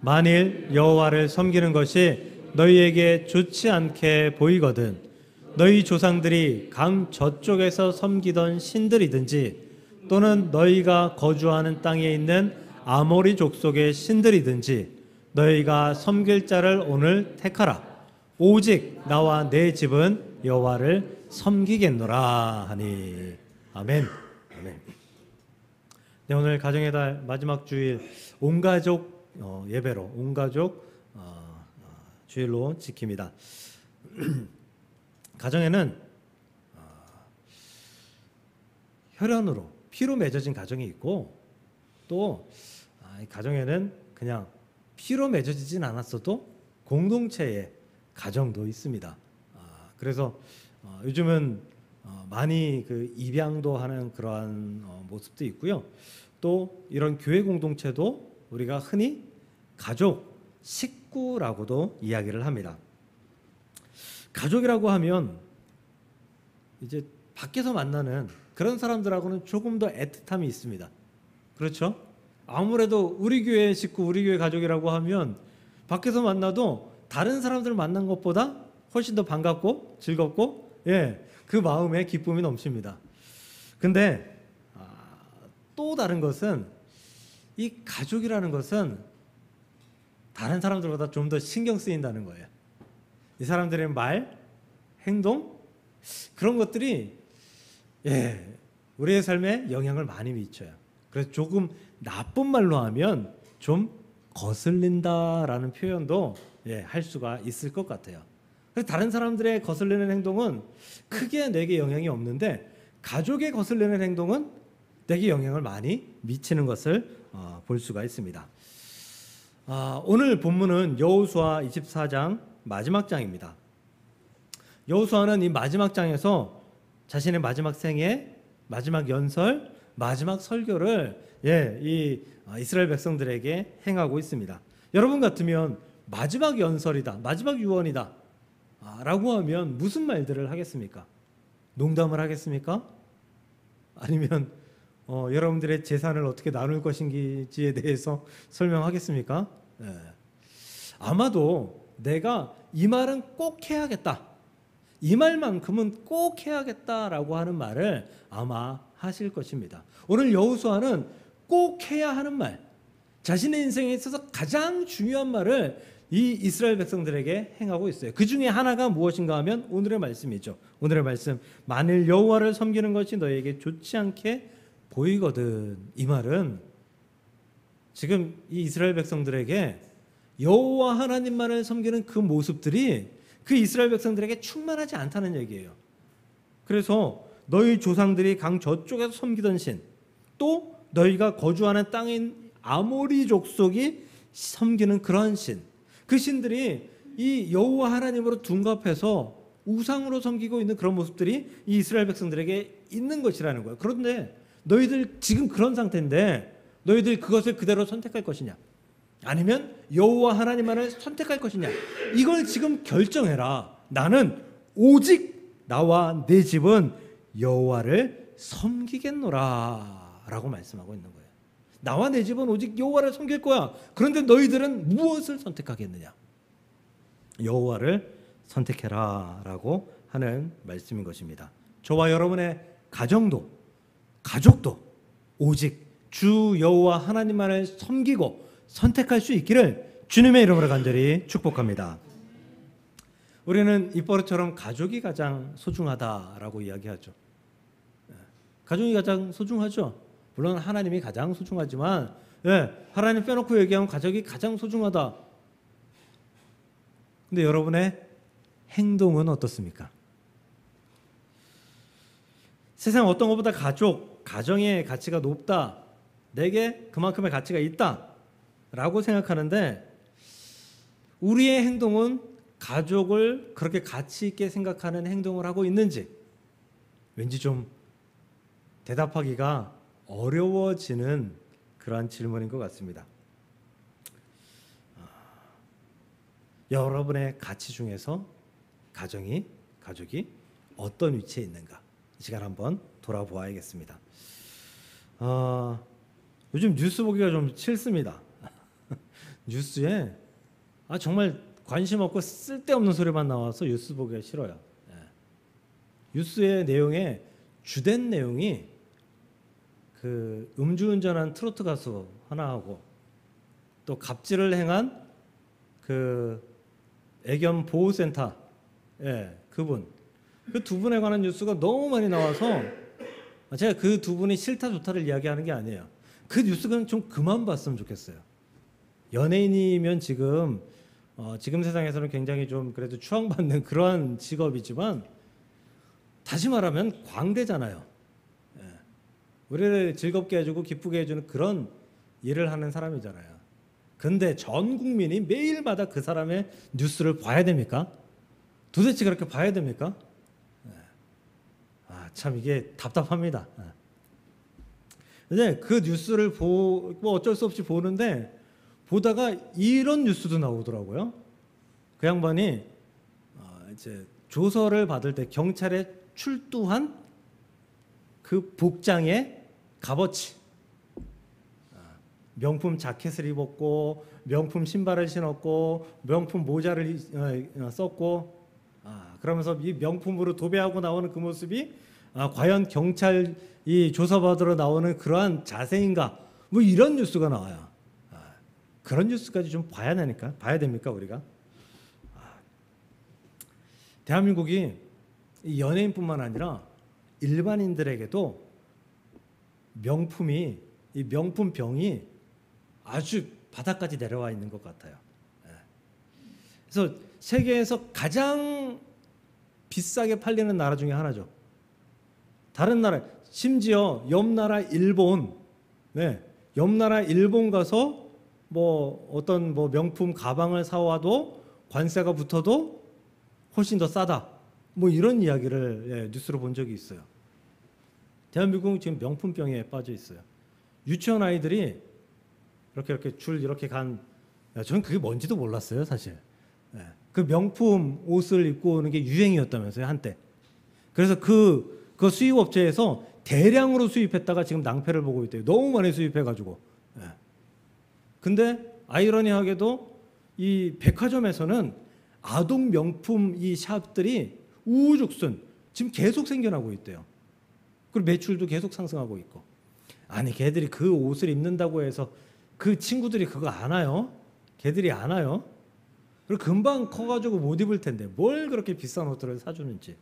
만일 여호와를 섬기는 것이 너희에게 좋지 않게 보이거든 너희 조상들이 강 저쪽에서 섬기던 신들이든지 또는 너희가 거주하는 땅에 있는 아모리 족속의 신들이든지 너희가 섬길 자를 오늘 택하라. 오직 나와 내 집은 여호와를 섬기겠노라 하니. 아멘. 아멘. 네, 오늘 가정의 달 마지막 주일 온가족 예배로 온가족 주일로 지킵니다. 가정에는 혈연으로 피로 맺어진 가정이 있고 또 가정에는 그냥 피로 맺어지진 않았어도 공동체의 가정도 있습니다. 그래서 요즘은 많이 그 입양도 하는 그러한 모습도 있고요. 또 이런 교회 공동체도 우리가 흔히 가족, 식구라고도 이야기를 합니다. 가족이라고 하면 이제 밖에서 만나는 그런 사람들하고는 조금 더 애틋함이 있습니다. 그렇죠? 아무래도 우리 교회 식구, 우리 교회 가족이라고 하면 밖에서 만나도 다른 사람들 만난 것보다 훨씬 더 반갑고 즐겁고 그 마음에 기쁨이 넘칩니다. 근데 또 다른 것은 이 가족이라는 것은 다른 사람들보다 좀 더 신경 쓰인다는 거예요. 이 사람들의 말, 행동 그런 것들이 우리의 삶에 영향을 많이 미쳐요. 그래서 조금 나쁜 말로 하면 좀 거슬린다라는 표현도 할 수가 있을 것 같아요. 그래서 다른 사람들의 거슬리는 행동은 크게 내게 영향이 없는데 가족의 거슬리는 행동은 내게 영향을 많이 미치는 것을 볼 수가 있습니다. 오늘 본문은 여호수아 24장 마지막 장입니다. 여호수아는 이 마지막 장에서 자신의 마지막 생애, 마지막 연설, 마지막 설교를 이 이스라엘 백성들에게 행하고 있습니다. 여러분 같으면 마지막 연설이다, 마지막 유언이다 라고 하면 무슨 말들을 하겠습니까? 농담을 하겠습니까? 아니면 여러분들의 재산을 어떻게 나눌 것인지에 대해서 설명하겠습니까? 아마도 내가 이 말은 꼭 해야겠다, 이 말만큼은 꼭 해야겠다라고 하는 말을 아마 하실 것입니다. 오늘 여호수아는 꼭 해야 하는 말, 자신의 인생에 있어서 가장 중요한 말을 이 이스라엘 백성들에게 행하고 있어요. 그 중에 하나가 무엇인가 하면 오늘의 말씀이죠. 오늘의 말씀, 만일 여호와를 섬기는 것이 너에게 좋지 않게 보이거든. 이 말은 지금 이 이스라엘 백성들에게 여호와 하나님만을 섬기는 그 모습들이 그 이스라엘 백성들에게 충만하지 않다는 얘기예요. 그래서 너희 조상들이 강 저쪽에서 섬기던 신, 또 너희가 거주하는 땅인 아모리 족속이 섬기는 그런 신, 그 신들이 이 여호와 하나님으로 둔갑해서 우상으로 섬기고 있는 그런 모습들이 이 이스라엘 백성들에게 있는 것이라는 거예요. 그런데 너희들 지금 그런 상태인데 너희들 그것을 그대로 선택할 것이냐, 아니면 여호와 하나님만을 선택할 것이냐, 이걸 지금 결정해라. 나는 오직 나와 내 집은 여호와를 섬기겠노라 라고 말씀하고 있는 거예요. 나와 내 집은 오직 여호와를 섬길 거야. 그런데 너희들은 무엇을 선택하겠느냐? 여호와를 선택해라 라고 하는 말씀인 것입니다. 저와 여러분의 가정도 가족도 오직 주 여호와 하나님만을 섬기고 선택할 수 있기를 주님의 이름으로 간절히 축복합니다. 우리는 입버릇처럼 가족이 가장 소중하다라고 이야기하죠. 가족이 가장 소중하죠. 물론 하나님이 가장 소중하지만 하나님 빼놓고 얘기하면 가족이 가장 소중하다. 근데 여러분의 행동은 어떻습니까? 세상 어떤 것보다 가정의 가치가 높다, 내게 그만큼의 가치가 있다 라고 생각하는데 우리의 행동은 가족을 그렇게 가치 있게 생각하는 행동을 하고 있는지 왠지 좀 대답하기가 어려워지는 그러한 질문인 것 같습니다. 여러분의 가치 중에서 가족이 어떤 위치에 있는가, 이 시간 한번 돌아보아야겠습니다. 요즘 뉴스 보기가 좀 싫습니다. 뉴스에 정말 관심 없고 쓸데없는 소리만 나와서 뉴스 보기가 싫어요. 예. 뉴스의 내용에 주된 내용이 그 음주운전한 트로트 가수 하나하고 또 갑질을 행한 그 애견 보호센터 그분 그 두 분에 관한 뉴스가 너무 많이 나와서 제가 그 두 분이 싫다 좋다를 이야기하는 게 아니에요. 그 뉴스는 좀 그만 봤으면 좋겠어요. 연예인이면 지금 세상에서는 굉장히 좀 그래도 추앙받는 그러한 직업이지만 다시 말하면 광대잖아요. 예. 우리를 즐겁게 해주고 기쁘게 해주는 그런 일을 하는 사람이잖아요. 근데 전 국민이 매일마다 그 사람의 뉴스를 봐야 됩니까? 도대체 그렇게 봐야 됩니까? 예. 참 이게 답답합니다. 예. 근데 그 뉴스를 뭐 어쩔 수 없이 보는데 보다가 이런 뉴스도 나오더라고요. 그 양반이 이제 조서를 받을 때 경찰에 출두한 그 복장의 값어치, 명품 자켓을 입었고 명품 신발을 신었고 명품 모자를 썼고 그러면서 이 명품으로 도배하고 나오는 그 모습이 과연 경찰 이 조사받으러 나오는 그러한 자세인가 뭐 이런 뉴스가 나와요. 그런 뉴스까지 좀 봐야 됩니까 우리가? 대한민국이 연예인뿐만 아니라 일반인들에게도 이 명품병이 아주 바닥까지 내려와 있는 것 같아요. 그래서 세계에서 가장 비싸게 팔리는 나라 중에 하나죠. 다른 나라, 심지어 옆 나라 일본 가서 뭐 어떤 뭐 명품 가방을 사와도 관세가 붙어도 훨씬 더 싸다. 뭐 이런 이야기를 뉴스로 본 적이 있어요. 대한민국은 지금 명품병에 빠져 있어요. 유치원 아이들이 이렇게 줄 이렇게 저는 그게 뭔지도 몰랐어요, 사실. 그 명품 옷을 입고 오는 게 유행이었다면서요, 한때. 그래서 그 수입 업체에서 대량으로 수입했다가 지금 낭패를 보고 있대요. 너무 많이 수입해가지고. 근데 아이러니하게도 이 백화점에서는 아동 명품 이 샵들이 우후죽순 지금 계속 생겨나고 있대요. 그리고 매출도 계속 상승하고 있고. 아니 걔들이 그 옷을 입는다고 해서 그 친구들이 그거 아나요? 걔들이 아나요? 그리고 금방 커가지고 못 입을 텐데 뭘 그렇게 비싼 옷들을 사주는지.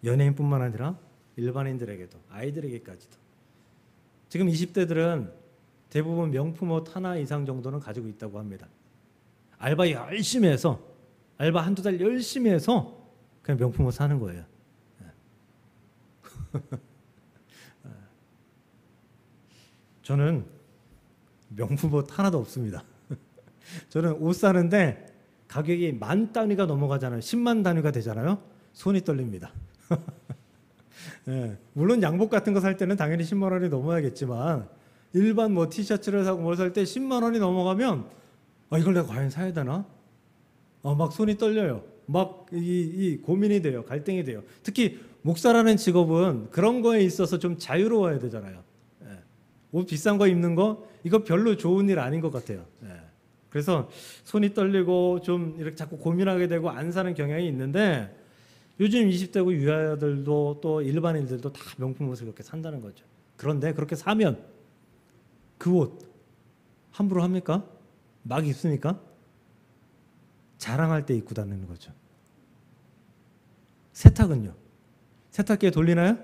연예인뿐만 아니라 일반인들에게도 아이들에게까지도. 지금 20대들은 대부분 명품 옷 하나 이상 정도는 가지고 있다고 합니다. 알바 열심히 해서 알바 한두 달 열심히 해서 그냥 명품 옷 사는 거예요. 저는 명품 옷 하나도 없습니다. 저는 옷 사는데 가격이 만 단위가 넘어가잖아요. 10만 단위가 되잖아요. 손이 떨립니다. 물론 양복 같은 거 살 때는 당연히 10만 원이 넘어야겠지만 일반 뭐 티셔츠를 사고 뭘 살 때 10만 원이 넘어가면 이걸 내가 과연 사야 되나? 막 손이 떨려요. 막 이 고민이 돼요. 갈등이 돼요. 특히 목사라는 직업은 그런 거에 있어서 좀 자유로워야 되잖아요. 옷 비싼 거 입는 거 이거 별로 좋은 일 아닌 것 같아요. 그래서 손이 떨리고 좀 이렇게 자꾸 고민하게 되고 안 사는 경향이 있는데 요즘 20대고 유아들도 또 일반인들도 다 명품 옷을 그렇게 산다는 거죠. 그런데 그렇게 사면 그 옷 함부로 합니까? 막 입습니까? 자랑할 때 입고 다니는 거죠. 세탁은요? 세탁기에 돌리나요?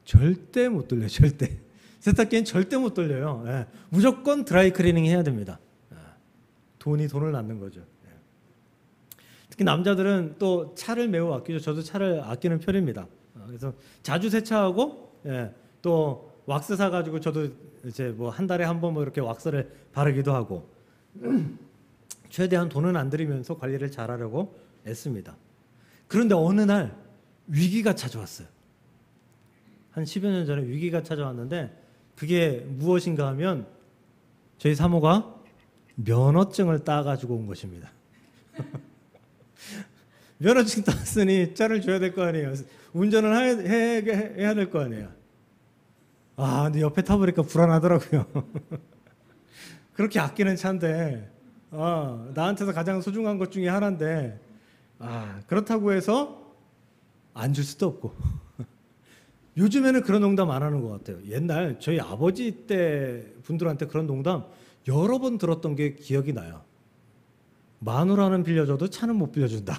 절대 못 돌려요. 절대. 세탁기엔 절대 못 돌려요. 무조건 드라이 클리닝 해야 됩니다. 돈을 낳는 거죠. 특히 남자들은 또 차를 매우 아끼죠. 저도 차를 아끼는 편입니다. 그래서 자주 세차하고 또 왁스 사가지고 저도 이제 뭐 한 달에 한 번 뭐 이렇게 왁스를 바르기도 하고 최대한 돈은 안 들이면서 관리를 잘하려고 애씁니다. 그런데 어느 날 위기가 찾아왔어요. 한 10여 년 전에 위기가 찾아왔는데 그게 무엇인가 하면 저희 사모가 면허증을 따가지고 온 것입니다. 면허증 땄으니 차를 줘야 될 거 아니에요. 운전을 해야 될 거 아니에요. 근데 옆에 타보니까 불안하더라고요. 그렇게 아끼는 차인데, 나한테서 가장 소중한 것 중에 하나인데, 그렇다고 해서 안 줄 수도 없고. 요즘에는 그런 농담 안 하는 것 같아요. 옛날 저희 아버지 때 분들한테 그런 농담 여러 번 들었던 게 기억이 나요. 마누라는 빌려줘도 차는 못 빌려준다.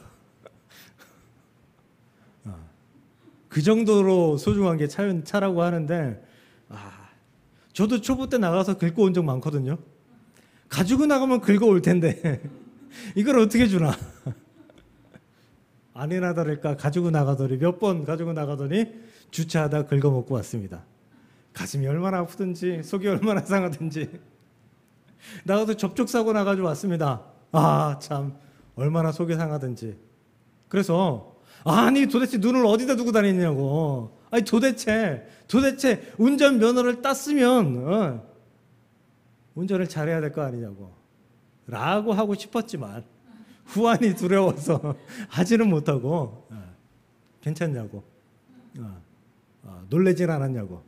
그 정도로 소중한 게 차라고 하는데, 저도 초보 때 나가서 긁고 온 적 많거든요. 가지고 나가면 긁어 올 텐데 이걸 어떻게 주나. 아니나 다를까 가지고 나가더니 몇 번 가지고 나가더니 주차하다 긁어 먹고 왔습니다. 가슴이 얼마나 아프든지 속이 얼마나 상하든지 나가서 접촉사고 나가지고 왔습니다. 참 얼마나 속이 상하든지. 그래서 아니 도대체 눈을 어디다 두고 다니냐고. 아니 도대체 운전면허를 땄으면 운전을 잘해야 될 거 아니냐고 라고 하고 싶었지만 후환이 두려워서 하지는 못하고 괜찮냐고 놀래진 않았냐고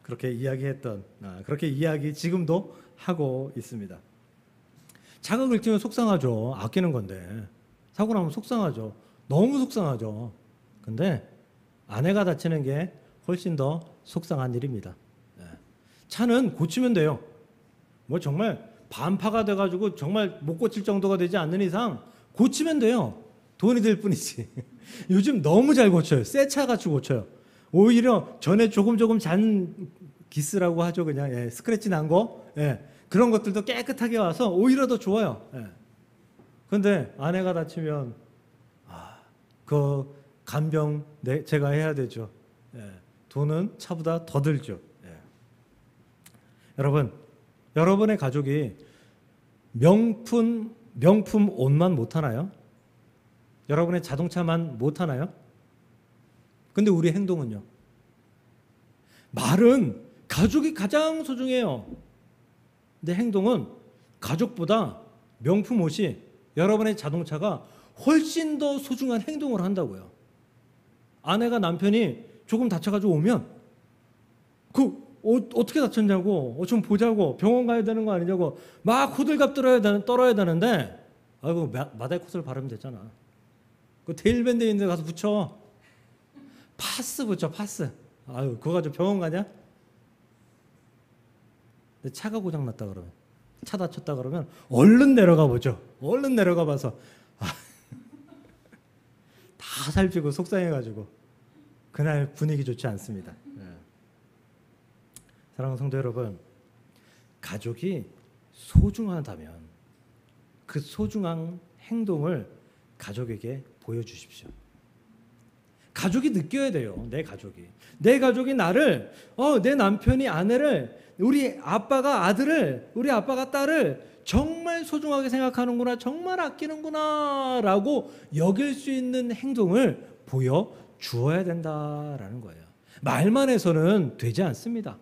그렇게 이야기했던 그렇게 이야기 지금도 하고 있습니다. 차가 긁히면 속상하죠. 아끼는 건데 사고 나면 속상하죠. 너무 속상하죠. 근데 아내가 다치는 게 훨씬 더 속상한 일입니다. 차는 고치면 돼요. 뭐 정말 반파가 돼가지고 정말 못 고칠 정도가 되지 않는 이상 고치면 돼요. 돈이 들 뿐이지. 요즘 너무 잘 고쳐요. 새 차 같이 고쳐요. 오히려 전에 조금 잔 기스라고 하죠. 그냥 스크래치 난 거 그런 것들도 깨끗하게 와서 오히려 더 좋아요. 그런데 아내가 다치면 그 간병 제가 해야 되죠. 돈은 차보다 더 들죠. 여러분, 여러분의 가족이 명품 옷만 못 하나요? 여러분의 자동차만 못 하나요? 근데 우리 행동은요? 말은 가족이 가장 소중해요. 근데 행동은 가족보다 명품 옷이 여러분의 자동차가 훨씬 더 소중한 행동을 한다고요. 아내가 남편이 조금 다쳐가지고 오면 그 어떻게 다쳤냐고 좀 보자고 병원 가야 되는 거 아니냐고 막 호들갑 떨어야 되는데 아이고 마다이 콧을 바르면 되잖아. 그 데일밴드 있는 데 가서 붙여. 파스 붙여 파스. 아유 그거 가지고 병원 가냐? 근데 차가 고장났다 그러면 차 다쳤다 그러면 얼른 내려가 보죠. 얼른 내려가 봐서 다 살피고 속상해가지고 그날 분위기 좋지 않습니다. 사랑하는 성도 여러분, 가족이 소중하다면 그 소중한 행동을 가족에게 보여주십시오. 가족이 느껴야 돼요. 내 가족이 나를 내 남편이 아내를 우리 아빠가 아들을 우리 아빠가 딸을 정말 소중하게 생각하는구나 정말 아끼는구나 라고 여길 수 있는 행동을 보여주어야 된다라는 거예요. 말만 해서는 되지 않습니다.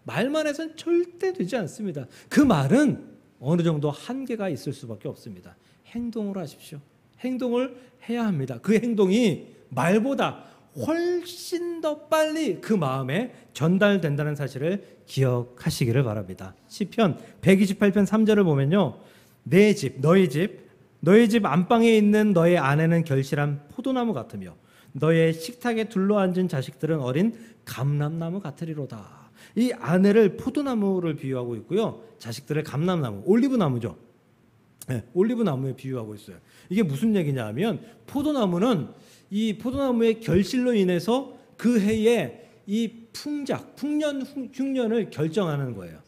말만 해서는 절대 되지 않습니다. 그 말은 어느 정도 한계가 있을 수밖에 없습니다. 행동을 하십시오. 행동을 해야 합니다. 그 행동이 말보다 훨씬 더 빨리 그 마음에 전달된다는 사실을 기억하시기를 바랍니다. 시편 128편 3절을 보면요. 내 집, 너희 집 안방에 있는 너의 아내는 결실한 포도나무 같으며 너의 식탁에 둘러앉은 자식들은 어린 감람나무 같으리로다. 이 아내를 포도나무를 비유하고 있고요. 자식들을 감람나무, 올리브나무죠. 올리브나무에 비유하고 있어요. 이게 무슨 얘기냐 하면 포도나무는 이 포도나무의 결실로 인해서 그 해에 이 풍년, 흉년을 결정하는 거예요.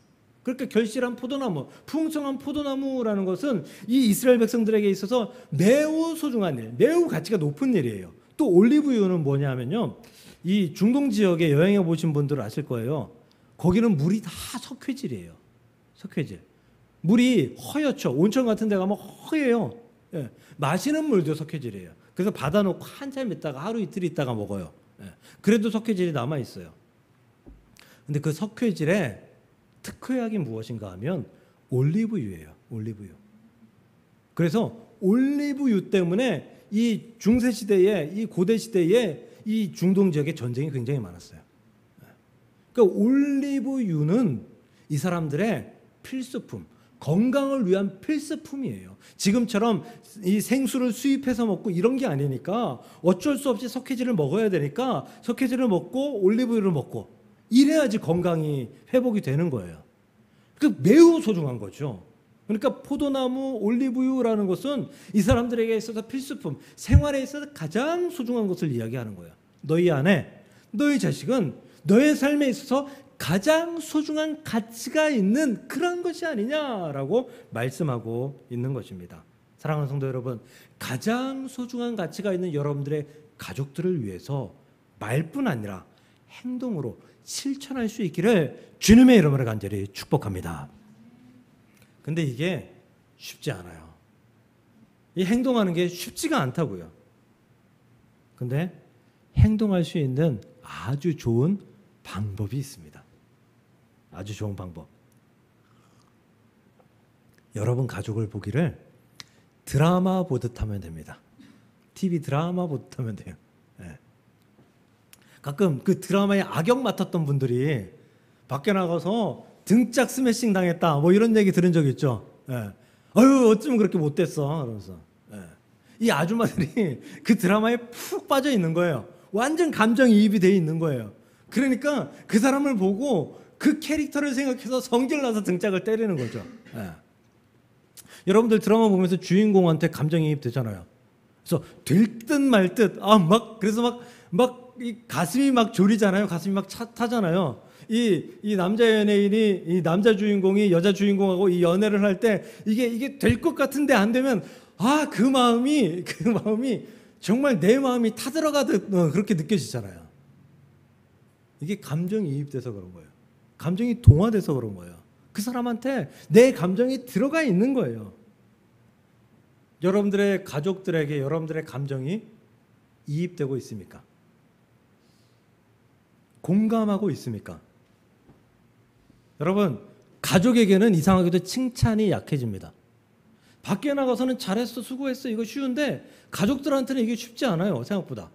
그러니까 결실한 포도나무, 풍성한 포도나무라는 것은 이 이스라엘 백성들에게 있어서 매우 소중한 일, 매우 가치가 높은 일이에요. 또 올리브유는 뭐냐면요. 이 중동 지역에 여행해 보신 분들은 아실 거예요. 거기는 물이 다 석회질이에요. 석회질. 물이 허옇죠. 온천 같은 데 가면 허예요. 마시는 물도 석회질이에요. 그래서 받아놓고 한참 있다가 하루 이틀 있다가 먹어요. 그래도 석회질이 남아있어요. 근데 그 석회질의 특효약이 무엇인가 하면 올리브유예요. 올리브유. 그래서 올리브유 때문에 이 중세시대에 이 고대시대에 이 중동 지역에 전쟁이 굉장히 많았어요. 그러니까 올리브유는 이 사람들의 필수품, 건강을 위한 필수품이에요. 지금처럼 이 생수를 수입해서 먹고 이런 게 아니니까 어쩔 수 없이 석회질을 먹어야 되니까 석회질을 먹고 올리브유를 먹고 이래야지 건강이 회복이 되는 거예요. 그 매우 소중한 거죠. 그러니까 포도나무, 올리브유라는 것은 이 사람들에게 있어서 필수품, 생활에 있어서 가장 소중한 것을 이야기하는 거예요. 너희 아내, 너희 자식은 너의 삶에 있어서 가장 소중한 가치가 있는 그런 것이 아니냐라고 말씀하고 있는 것입니다. 사랑하는 성도 여러분, 가장 소중한 가치가 있는 여러분들의 가족들을 위해서 말뿐 아니라 행동으로 실천할 수 있기를 주님의 이름으로 간절히 축복합니다. 근데 이게 쉽지 않아요. 이 행동하는 게 쉽지가 않다고요. 근데 행동할 수 있는 아주 좋은 방법이 있습니다. 아주 좋은 방법. 여러분 가족을 보기를 드라마 보듯 하면 됩니다. TV 드라마 보듯 하면 돼요. 네. 가끔 그 드라마에 악역 맡았던 분들이 밖에 나가서 등짝 스매싱 당했다 뭐 이런 얘기 들은 적 있죠. 예. 아유 어쩜 그렇게 못됐어 그러면서 예. 이 아줌마들이 그 드라마에 푹 빠져 있는 거예요. 완전 감정이입이 돼 있는 거예요. 그러니까 그 사람을 보고 그 캐릭터를 생각해서 성질나서 등짝을 때리는 거죠. 예. 여러분들 드라마 보면서 주인공한테 감정이입 되잖아요. 그래서 될 듯 말 듯 그래서 막 이 가슴이 막 졸이잖아요. 가슴이 막 타잖아요. 이 남자 연예인이 이 남자 주인공이 여자 주인공하고 이 연애를 할 때 이게 될 것 같은데 안 되면 그 마음이 정말 내 마음이 타들어가듯 그렇게 느껴지잖아요. 이게 감정이입돼서 그런 거예요. 감정이 동화돼서 그런 거예요. 그 사람한테 내 감정이 들어가 있는 거예요. 여러분들의 가족들에게 여러분들의 감정이 이입되고 있습니까? 공감하고 있습니까? 여러분, 가족에게는 이상하게도 칭찬이 약해집니다. 밖에 나가서는 잘했어, 수고했어, 이거 쉬운데 가족들한테는 이게 쉽지 않아요, 생각보다.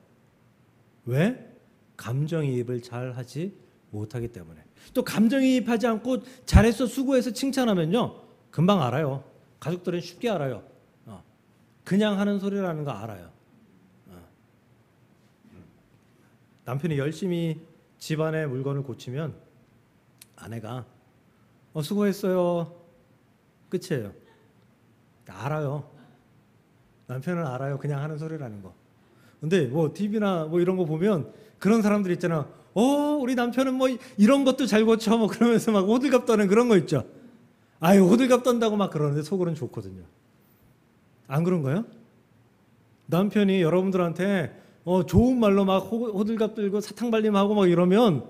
왜? 감정이입을 잘 하지 못하기 때문에. 또 감정이입하지 않고 잘했어, 수고해서 칭찬하면요, 금방 알아요. 가족들은 쉽게 알아요. 그냥 하는 소리라는 거 알아요. 남편이 열심히 집안의 물건을 고치면 아내가 수고했어요. 끝이에요. 알아요. 남편은 알아요. 그냥 하는 소리라는 거. 근데 뭐 TV나 뭐 이런 거 보면 그런 사람들 있잖아. 우리 남편은 뭐 이런 것도 잘 고쳐 뭐 그러면서 막 호들갑 떠는 그런 거 있죠. 아유, 호들갑 떤다고 막 그러는데 속으로는 좋거든요. 안 그런가요? 남편이 여러분들한테 좋은 말로 막 호들갑 들고 사탕 발림하고 막 이러면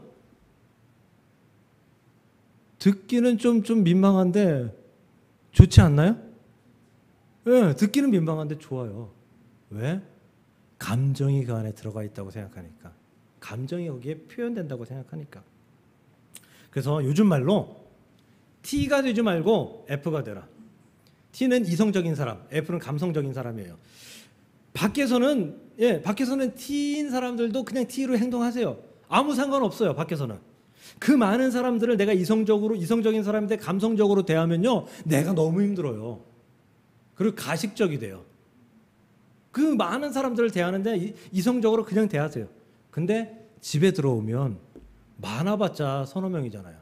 듣기는 좀 민망한데 좋지 않나요? 네, 듣기는 민망한데 좋아요. 왜? 감정이 그 안에 들어가 있다고 생각하니까. 감정이 거기에 표현된다고 생각하니까. 그래서 요즘 말로 T가 되지 말고 F가 되라. T는 이성적인 사람, F는 감성적인 사람이에요. 밖에서는 T인 사람들도 그냥 T로 행동하세요. 아무 상관없어요. 밖에서는. 그 많은 사람들을 내가 이성적인 사람인데 감성적으로 대하면요, 내가 너무 힘들어요. 그리고 가식적이 돼요. 그 많은 사람들을 대하는데 이성적으로 그냥 대하세요. 근데 집에 들어오면 많아봤자 서너 명이잖아요.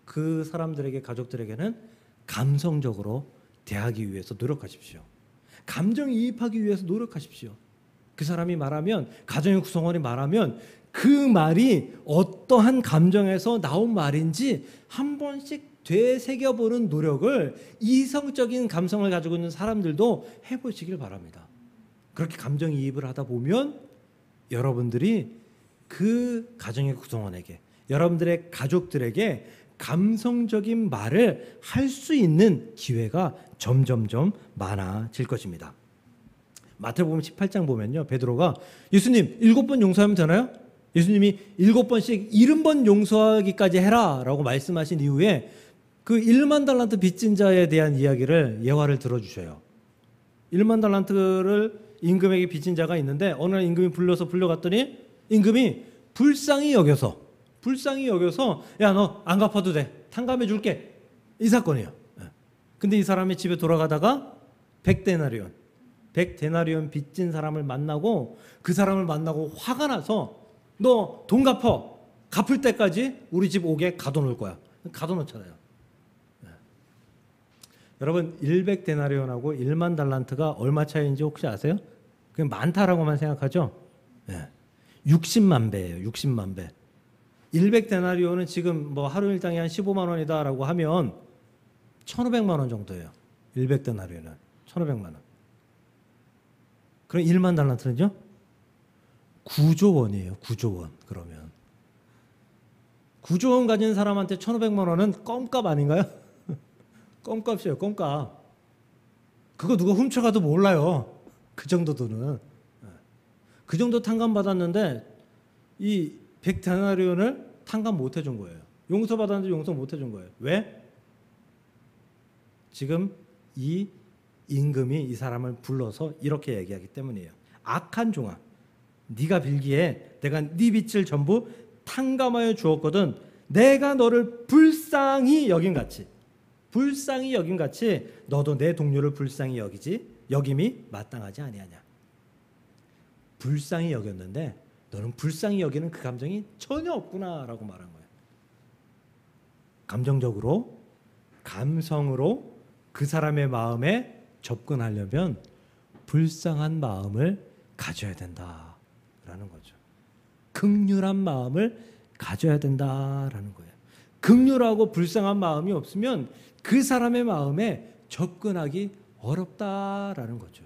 그 사람들에게, 가족들에게는 감성적으로 대하기 위해서 노력하십시오. 감정이입하기 위해서 노력하십시오. 그 사람이 말하면, 가정의 구성원이 말하면 그 말이 어떠한 감정에서 나온 말인지 한 번씩 되새겨보는 노력을 이성적인 감성을 가지고 있는 사람들도 해보시길 바랍니다. 그렇게 감정이입을 하다 보면 여러분들이 그 가정의 구성원에게, 여러분들의 가족들에게 감성적인 말을 할 수 있는 기회가 점점점 많아질 것입니다. 마태복음 18장 보면요, 베드로가 예수님 7번 용서하면 되나요? 예수님이 7번씩 70번 용서하기까지 해라 라고 말씀하신 이후에 그 1만 달란트 빚진 자에 대한 이야기를, 예화를 들어주셔요. 1만 달란트를 임금에게 빚진 자가 있는데 어느 날 임금이 불려갔더니 임금이 불쌍히 여겨서 야, 너 안 갚아도 돼. 탕감해 줄게. 이 사건이에요. 근데 이 사람이 집에 돌아가다가 100데나리온 빚진 사람을 만나고 그 사람을 만나고 화가 나서 너 돈 갚을 때까지 우리 집 오게 가둬놓을 거야. 가둬놓잖아요. 여러분 100데나리온하고 1만 달란트가 얼마 차이인지 혹시 아세요? 그냥 많다라고만 생각하죠. 60만 배예요. 60만 배. 100데나리온은 지금 뭐 하루 일당이 한 15만 원이다라고 하면 1,500만 원 정도예요. 100데나리온은 1,500만 원. 그럼 1만 달란트는요? 9조 원이에요. 9조 원. 그러면 9조 원 가진 사람한테 1,500만 원은 껌값 아닌가요? 껌값이에요. 껌값. 그거 누가 훔쳐가도 몰라요. 그 정도 돈은. 그 정도 탕감 받았는데 이 100데나리온을 탕감 못 해준 거예요. 용서받았는데 용서 못 해준 거예요. 왜? 지금 이 임금이 이 사람을 불러서 이렇게 얘기하기 때문이에요. 악한 종아, 네가 빌기에 내가 네 빚을 전부 탕감하여 주었거든. 내가 너를 불쌍히 여김같이 너도 내 동료를 불쌍히 여김이 마땅하지 아니하냐. 불쌍히 여겼는데 너는 불쌍히 여기는 그 감정이 전혀 없구나라고 말한 거예요. 감성으로 그 사람의 마음에 접근하려면 불쌍한 마음을 가져야 된다라는 거죠. 긍휼한 마음을 가져야 된다라는 거예요. 긍휼하고 불쌍한 마음이 없으면 그 사람의 마음에 접근하기 어렵다라는 거죠.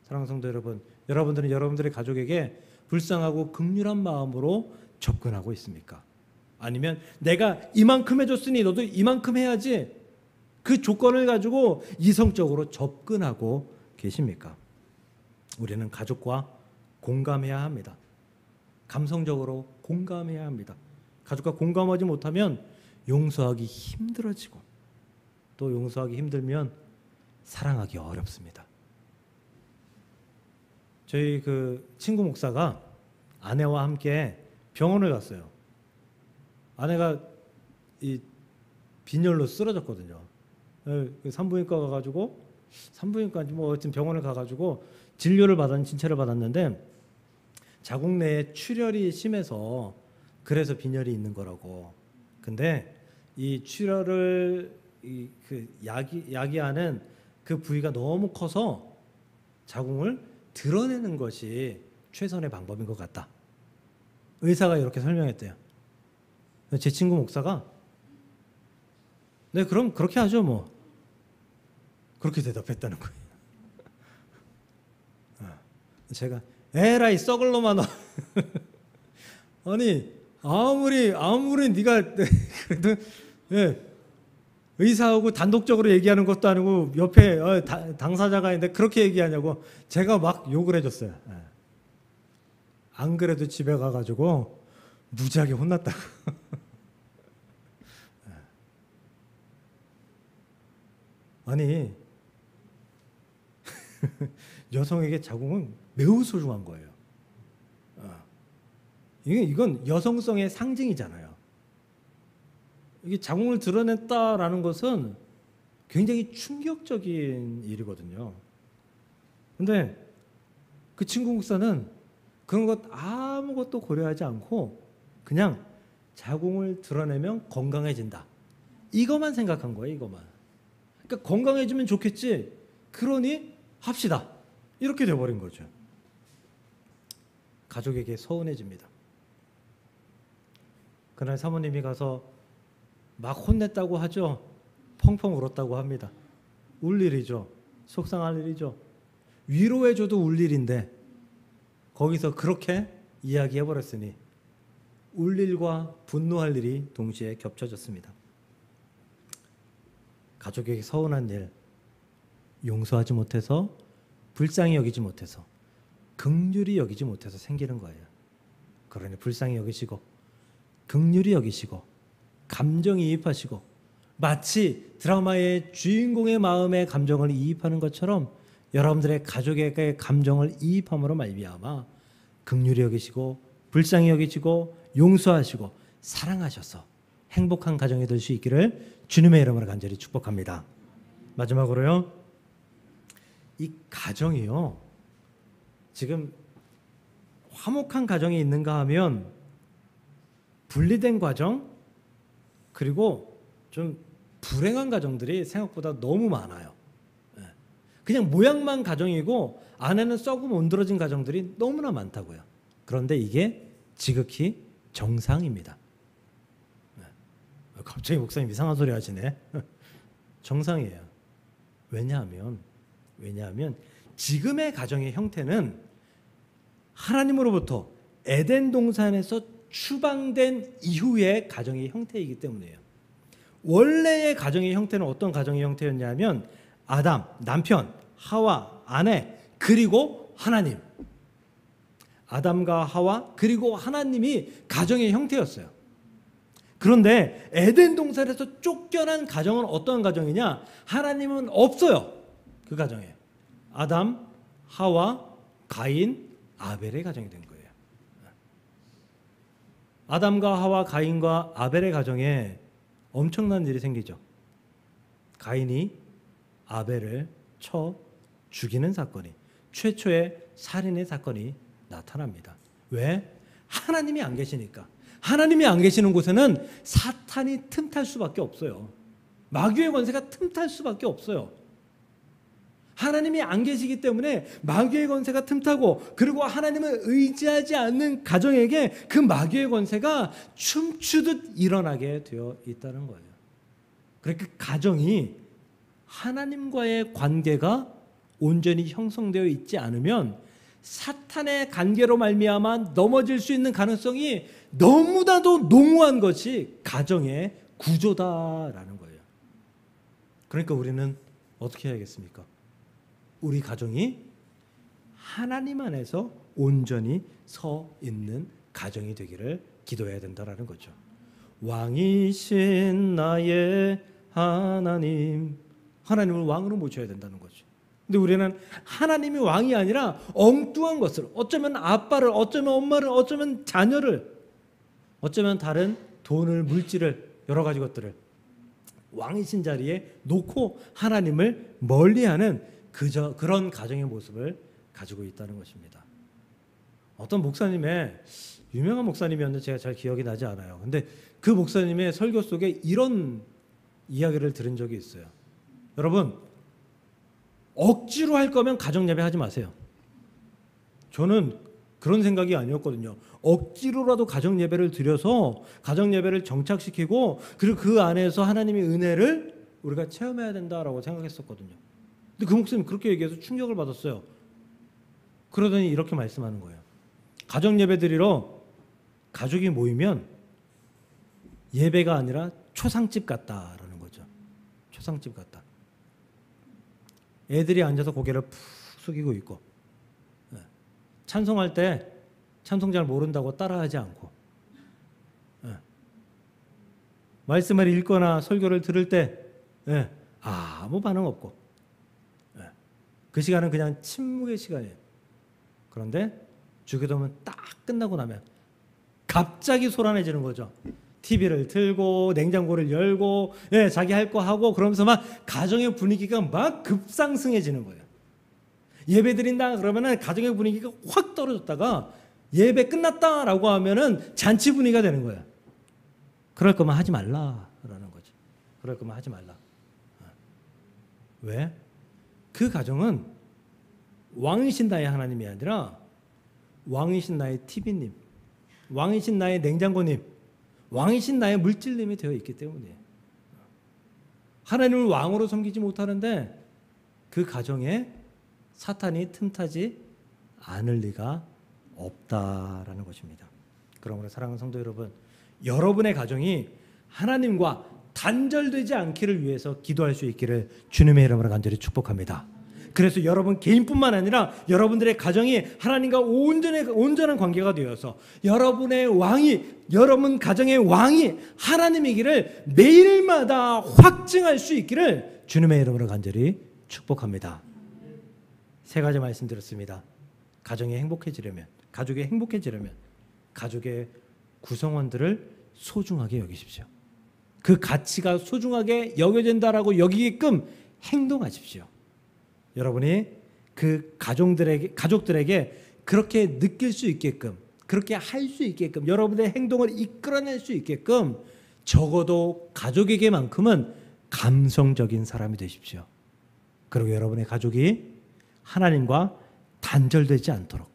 사랑하는 성도 여러분, 여러분들은 여러분들의 가족에게 불쌍하고 긍휼한 마음으로 접근하고 있습니까? 아니면 내가 이만큼 해줬으니 너도 이만큼 해야지, 그 조건을 가지고 이성적으로 접근하고 계십니까? 우리는 가족과 공감해야 합니다. 감성적으로 공감해야 합니다. 가족과 공감하지 못하면 용서하기 힘들어지고, 또 용서하기 힘들면 사랑하기 어렵습니다. 저희 그 친구 목사가 아내와 함께 병원을 갔어요. 아내가 이 빈혈로 쓰러졌거든요. 산부인과 가가지고, 산부인과인지 뭐 어쨌든 병원을 가가지고 진찰을 받았는데 자궁 내에 출혈이 심해서 그래서 빈혈이 있는 거라고. 근데 이 출혈을 그 야기하는 그 부위가 너무 커서 자궁을 드러내는 것이 최선의 방법인 것 같다. 의사가 이렇게 설명했대요. 제 친구 목사가 네 그럼 그렇게 하죠 뭐, 그렇게 대답했다는 거예요. 제가 에라이 썩을 놈아 너. 아니 아무리 네가 그래도 의사하고 단독적으로 얘기하는 것도 아니고 옆에 당사자가 있는데 그렇게 얘기하냐고 제가 막 욕을 해줬어요. 안 그래도 집에 가가지고 무지하게 혼났다고. 아니 여성에게 자궁은 매우 소중한 거예요. 이건 여성성의 상징이잖아요. 이게 자궁을 드러냈다라는 것은 굉장히 충격적인 일이거든요. 근데 그 친구 목사는 그런 것 아무것도 고려하지 않고 그냥 자궁을 드러내면 건강해진다, 이것만 생각한 거예요. 이것만. 그러니까 건강해지면 좋겠지, 그러니 합시다, 이렇게 돼버린 거죠. 가족에게 서운해집니다. 그날 사모님이 가서 막 혼냈다고 하죠. 펑펑 울었다고 합니다. 울 일이죠. 속상할 일이죠. 위로해줘도 울 일인데 거기서 그렇게 이야기해버렸으니 울 일과 분노할 일이 동시에 겹쳐졌습니다. 가족에게 서운한 일, 용서하지 못해서, 불쌍히 여기지 못해서, 긍휼히 여기지 못해서 생기는 거예요. 그러니 불쌍히 여기시고 긍휼히 여기시고 감정이입하시고, 마치 드라마의 주인공의 마음에 감정을 이입하는 것처럼 여러분들의 가족에게 감정을 이입함으로 말미암아 긍휼히 여기시고 불쌍히 여기시고 용서하시고 사랑하셔서 행복한 가정이 될 수 있기를 주님의 이름으로 간절히 축복합니다. 마지막으로요. 이 가정이요. 지금 화목한 가정이 있는가 하면 분리된 가정 그리고 좀 불행한 가정들이 생각보다 너무 많아요. 그냥 모양만 가정이고 안에는 썩음 온드러진 가정들이 너무나 많다고요. 그런데 이게 지극히 정상입니다. 갑자기 목사님 이상한 소리 하시네. 정상이에요. 왜냐하면 지금의 가정의 형태는 하나님으로부터 에덴 동산에서 추방된 이후의 가정의 형태이기 때문이에요. 원래의 가정의 형태는 어떤 가정의 형태였냐면 아담, 남편, 하와, 아내, 그리고 하나님. 아담과 하와 그리고 하나님이 가정의 형태였어요. 그런데 에덴 동산에서 쫓겨난 가정은 어떠한 가정이냐? 하나님은 없어요. 그 가정에. 아담, 하와, 가인, 아벨의 가정이 된 거예요. 아담과 하와, 가인과 아벨의 가정에 엄청난 일이 생기죠. 가인이 아벨을 쳐 죽이는 사건이, 최초의 살인의 사건이 나타납니다. 왜? 하나님이 안 계시니까. 하나님이 안 계시는 곳에는 사탄이 틈탈 수밖에 없어요. 마귀의 권세가 틈탈 수밖에 없어요. 하나님이 안 계시기 때문에 마귀의 권세가 틈타고, 그리고 하나님을 의지하지 않는 가정에게 그 마귀의 권세가 춤추듯 일어나게 되어 있다는 거예요. 그러니까 그 가정이 하나님과의 관계가 온전히 형성되어 있지 않으면 사탄의 관계로 말미암아 넘어질 수 있는 가능성이 너무나도 농후한 것이 가정의 구조다라는 거예요. 그러니까 우리는 어떻게 해야겠습니까? 우리 가정이 하나님 안에서 온전히 서 있는 가정이 되기를 기도해야 된다라는 거죠. 왕이신 나의 하나님, 하나님을 왕으로 모셔야 된다는 거죠. 근데 우리는 하나님이 왕이 아니라 엉뚱한 것을, 어쩌면 아빠를, 어쩌면 엄마를, 어쩌면 자녀를, 어쩌면 다른 돈을, 물질을, 여러 가지 것들을 왕이신 자리에 놓고 하나님을 멀리하는 그런 가정의 모습을 가지고 있다는 것입니다. 어떤 목사님의, 유명한 목사님이었는데 제가 잘 기억이 나지 않아요. 근데 그 목사님의 설교 속에 이런 이야기를 들은 적이 있어요. 여러분, 억지로 할 거면 가정 예배 하지 마세요. 저는 그런 생각이 아니었거든요. 억지로라도 가정 예배를 드려서 가정 예배를 정착시키고, 그리고 그 안에서 하나님의 은혜를 우리가 체험해야 된다라고 생각했었거든요. 근데 그 목사님 그렇게 얘기해서 충격을 받았어요. 그러더니 이렇게 말씀하는 거예요. 가정 예배 드리러 가족이 모이면 예배가 아니라 초상집 같다라는 거죠. 초상집 같다. 애들이 앉아서 고개를 푹 숙이고 있고, 찬송할 때 찬송 잘 모른다고 따라하지 않고, 말씀을 읽거나 설교를 들을 때 아무 반응 없고, 그 시간은 그냥 침묵의 시간이에요. 그런데 주기도문 딱 끝나고 나면 갑자기 소란해지는 거죠. TV를 틀고 냉장고를 열고 자기 할 거 하고, 그러면서 막 가정의 분위기가 막 급상승해지는 거예요. 예배 드린다 그러면은 가정의 분위기가 확 떨어졌다가 예배 끝났다라고 하면은 잔치 분위기가 되는 거예요. 그럴 거면 하지 말라라는 거죠. 그럴 거면 하지 말라. 왜? 그 가정은 왕이신 나의 하나님이 아니라 왕이신 나의 TV님, 왕이신 나의 냉장고님, 왕이신 나의 물질님이 되어 있기 때문이에요. 하나님을 왕으로 섬기지 못하는데 그 가정에 사탄이 틈타지 않을 리가 없다라는 것입니다. 그러므로 사랑하는 성도 여러분, 여러분의 가정이 하나님과 단절되지 않기를 위해서 기도할 수 있기를 주님의 이름으로 간절히 축복합니다. 그래서 여러분 개인뿐만 아니라 여러분들의 가정이 하나님과 온전한 관계가 되어서 여러분의 왕이, 여러분 가정의 왕이 하나님이기를 매일마다 확증할 수 있기를 주님의 이름으로 간절히 축복합니다. 세 가지 말씀드렸습니다. 가정이 행복해지려면, 가족이 행복해지려면 가족의 구성원들을 소중하게 여기십시오. 그 가치가 소중하게 여겨진다라고 여기게끔 행동하십시오. 여러분이 그 가족들에게 그렇게 느낄 수 있게끔, 그렇게 할 수 있게끔, 여러분의 행동을 이끌어낼 수 있게끔 적어도 가족에게만큼은 감성적인 사람이 되십시오. 그리고 여러분의 가족이 하나님과 단절되지 않도록,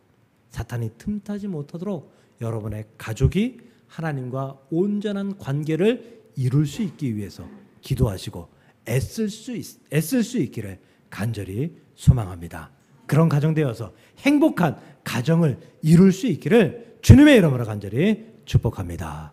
사탄이 틈타지 못하도록 여러분의 가족이 하나님과 온전한 관계를 이룰 수 있기 위해서 기도하시고 애쓸 수 있기를 간절히 소망합니다. 그런 가정 되어서 행복한 가정을 이룰 수 있기를 주님의 이름으로 간절히 축복합니다.